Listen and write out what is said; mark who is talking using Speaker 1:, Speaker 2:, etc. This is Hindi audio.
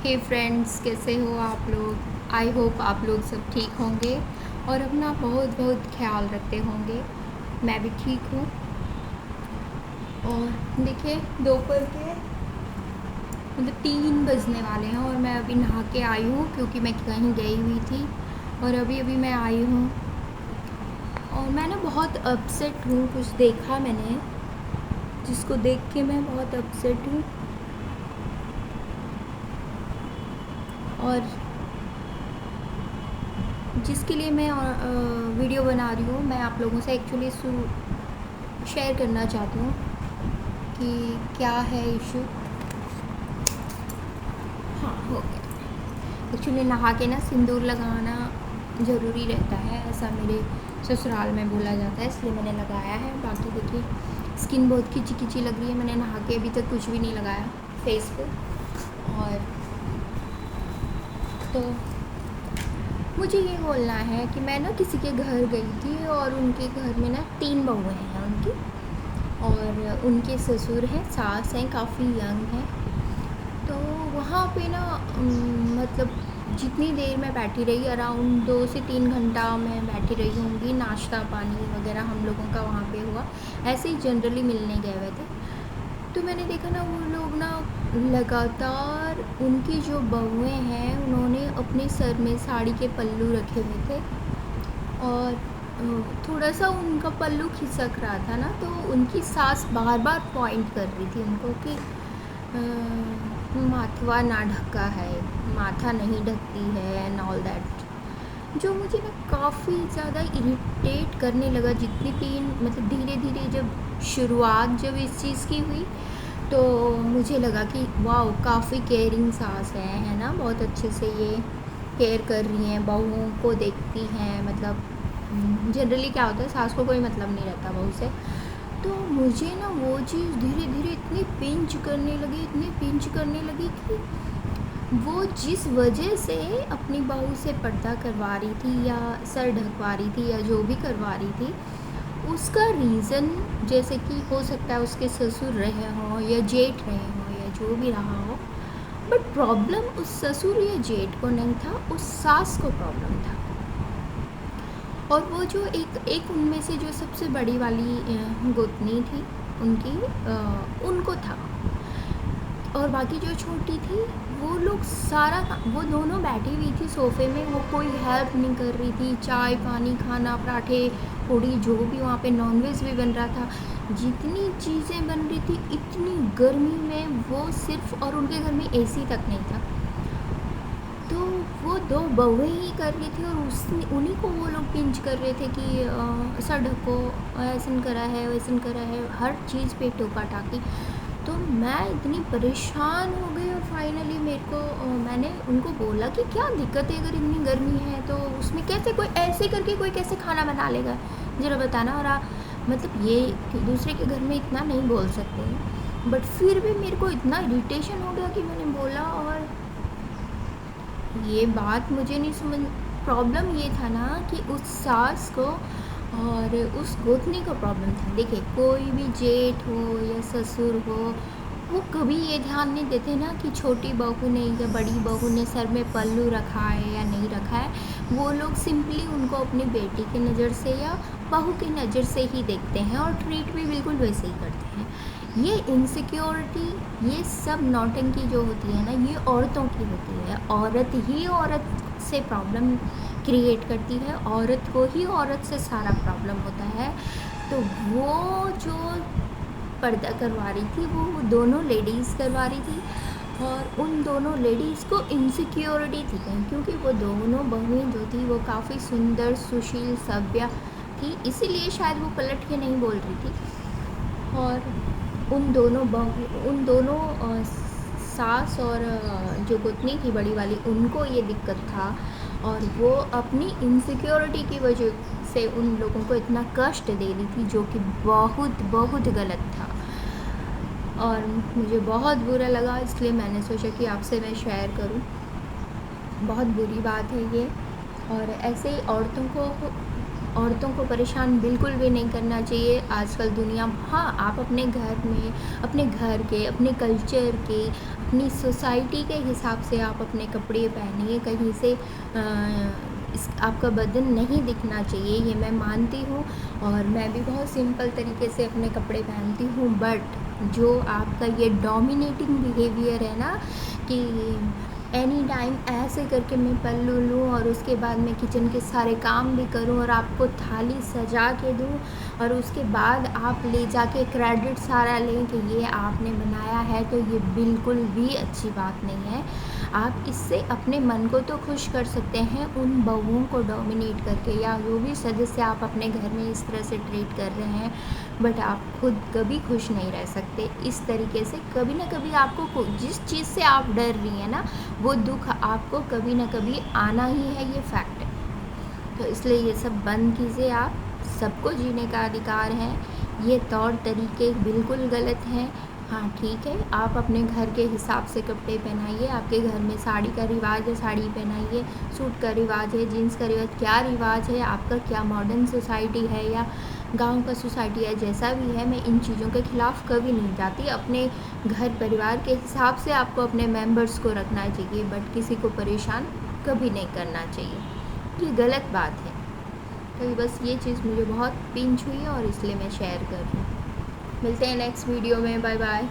Speaker 1: हे फ्रेंड्स, कैसे हो आप लोग। आई होप आप लोग सब ठीक होंगे और अपना बहुत बहुत ख्याल रखते होंगे। मैं भी ठीक हूँ। और देखिए, दोपहर के 3 बजने वाले हैं और मैं अभी नहा के आई हूँ क्योंकि मैं कहीं गई हुई थी और अभी अभी मैं आई हूँ। और मैं ना बहुत अपसेट हूँ। कुछ देखा मैंने जिसको देख के मैं बहुत अपसेट हूँ। और जिसके लिए मैं वीडियो बना रही हूँ, मैं आप लोगों से एक्चुअली शेयर करना चाहती हूँ कि क्या है इशू। हाँ, हो गया। एक्चुअली नहा के ना सिंदूर लगाना ज़रूरी रहता है, ऐसा मेरे ससुराल में बोला जाता है, इसलिए मैंने लगाया है। बाकी देखिए, स्किन बहुत खिंची खिंची लग रही है। मैंने नहा के अभी तक कुछ भी नहीं लगाया फेस पे। और तो मुझे ये बोलना है कि मैं ना किसी के घर गई थी और उनके घर में ना 3 बहुएँ हैं उनकी, और उनके ससुर हैं, सास हैं, काफ़ी यंग हैं। तो वहाँ पे ना मतलब जितनी देर मैं बैठी रही, अराउंड 2 से 3 घंटा मैं बैठी रही होंगी। नाश्ता पानी वगैरह हम लोगों का वहाँ पे हुआ, ऐसे ही जनरली मिलने गए हुए थे। तो मैंने देखा ना, वो लोग ना लगातार, उनकी जो बहुएँ हैं उन्होंने अपने सर में साड़ी के पल्लू रखे हुए थे और थोड़ा सा उनका पल्लू खिसक रहा था ना, तो उनकी सास बार बार पॉइंट कर रही थी उनको कि माथवा ना ढका है, माथा नहीं ढकती है एंड ऑल दैट, जो मुझे ना काफ़ी ज़्यादा इरिटेट करने लगा। जितनी 3 मतलब धीरे धीरे जब शुरुआत जब इस चीज़ की हुई, तो मुझे लगा कि वाह, काफ़ी केयरिंग सास है ना, बहुत अच्छे से ये केयर कर रही हैं, बहुओं को देखती हैं। मतलब जनरली क्या होता है, सास को कोई मतलब नहीं रहता बहू से। तो मुझे ना वो चीज़ धीरे धीरे इतनी पिंच करने लगी, इतनी पिंच करने लगी कि वो जिस वजह से अपनी बहू से पर्दा करवा रही थी या सर ढकवा रही थी या जो भी करवा रही थी, उसका रीज़न जैसे कि हो सकता है उसके ससुर रहे हों या जेठ रहे हों या जो भी रहा हो, बट प्रॉब्लम उस ससुर या जेठ को नहीं था, उस सास को प्रॉब्लम था। और वो जो एक उनमें से जो सबसे बड़ी वाली गोतनी थी उनकी, उनको था। और बाकी जो छोटी थी, वो लोग सारा वो दोनों बैठी हुई थी सोफ़े में, वो कोई हेल्प नहीं कर रही थी। चाय पानी, खाना, पराठे, पूड़ी, जो भी वहाँ पे नॉनवेज भी बन रहा था, जितनी चीज़ें बन रही थी, इतनी गर्मी में वो सिर्फ, और उनके घर में एसी तक नहीं था, तो वो 2 बहुएँ ही कर रही थी और उन्हीं को वो लोग पिंच कर रहे थे कि सर ढको, ऐसन करा है, वैसन करा है, हर चीज़ पे टोका टाकी। तो मैं इतनी परेशान हो गई और फाइनली मेरे को मैंने उनको बोला कि क्या दिक्कत है, अगर इतनी गर्मी है तो उसमें कैसे कोई ऐसे करके कोई कैसे खाना बना लेगा, ज़रा बताना। और मतलब ये दूसरे के घर में इतना नहीं बोल सकते, बट फिर भी मेरे को इतना इरिटेशन हो गया कि मैंने बोला। और ये बात मुझे नहीं समझ, प्रॉब्लम ये था ना कि उस सास को और उस गोतनी को प्रॉब्लम था। देखिए, कोई भी जेठ हो या ससुर हो, वो कभी ये ध्यान नहीं देते ना कि छोटी बहू ने या बड़ी बहू ने सर में पल्लू रखा है या नहीं रखा है। वो लोग सिंपली उनको अपनी बेटी की नज़र से या बहू की नज़र से ही देखते हैं और ट्रीट भी बिल्कुल वैसे ही करते हैं। ये इनसिक्योरिटी, ये सब नौटंकी जो होती है ना, ये औरतों की होती है। औरत ही औरत से प्रॉब्लम क्रिएट करती है, औरत को ही औरत से सारा प्रॉब्लम होता है। तो वो जो पर्दा करवा रही थी, वो दोनों लेडीज़ करवा रही थी और उन दोनों लेडीज़ को इनसिक्योरिटी थी कहीं, क्योंकि वो दोनों बहुएं जो थी वो काफ़ी सुंदर, सुशील, सभ्य थी, इसीलिए शायद वो पलट के नहीं बोल रही थी। और उन दोनों सास और जो गोतनी थी बड़ी वाली, उनको ये दिक्कत था और वो अपनी इनसिक्योरिटी की वजह से उन लोगों को इतना कष्ट दे रही थी, जो कि बहुत बहुत गलत था। और मुझे बहुत बुरा लगा, इसलिए मैंने सोचा कि आपसे मैं शेयर करूं। बहुत बुरी बात है ये, और ऐसे ही औरतों को औरतों को परेशान बिल्कुल भी नहीं करना चाहिए आजकल दुनिया। हाँ, आप अपने घर में, अपने घर के, अपने कल्चर के, अपनी सोसाइटी के हिसाब से आप अपने कपड़े पहनिए। कहीं से इस आपका बदन नहीं दिखना चाहिए, ये मैं मानती हूँ। और मैं भी बहुत सिंपल तरीके से अपने कपड़े पहनती हूँ। बट जो आपका ये डोमिनेटिंग बिहेवियर है ना, कि एनी टाइम ऐसे करके मैं पल्लू लूँ और उसके बाद मैं किचन के सारे काम भी करूँ और आपको थाली सजा के दूँ, और उसके बाद आप ले जाके क्रेडिट सारा लें कि ये आपने बनाया है, तो ये बिल्कुल भी अच्छी बात नहीं है। आप इससे अपने मन को तो खुश कर सकते हैं उन बहुओं को डोमिनेट करके, या जो भी सदस्य आप अपने घर में इस तरह से ट्रीट कर रहे हैं, बट आप खुद कभी खुश नहीं रह सकते इस तरीके से। कभी ना कभी आपको जिस चीज़ से आप डर रही हैं ना, वो दुख आपको कभी ना कभी आना ही है, ये फैक्ट है। तो इसलिए ये सब बंद कीजिए आप। सबको जीने का अधिकार है, ये तौर तरीके बिल्कुल गलत हैं। हाँ ठीक है, आप अपने घर के हिसाब से कपड़े पहनाइए। आपके घर में साड़ी का रिवाज है, साड़ी पहनाइए। सूट का रिवाज है, जीन्स का रिवाज, क्या रिवाज है आपका, क्या मॉडर्न सोसाइटी है या गांव का सोसाइटी है, जैसा भी है, मैं इन चीज़ों के ख़िलाफ़ कभी नहीं जाती। अपने घर परिवार के हिसाब से आपको अपने मेंबर्स को रखना चाहिए, बट किसी को परेशान कभी नहीं करना चाहिए, ये गलत बात है। तो बस ये चीज़ मुझे बहुत पिंच हुई है और इसलिए मैं शेयर कर रही हूँ। मिलते हैं नेक्स्ट वीडियो में, बाय बाय।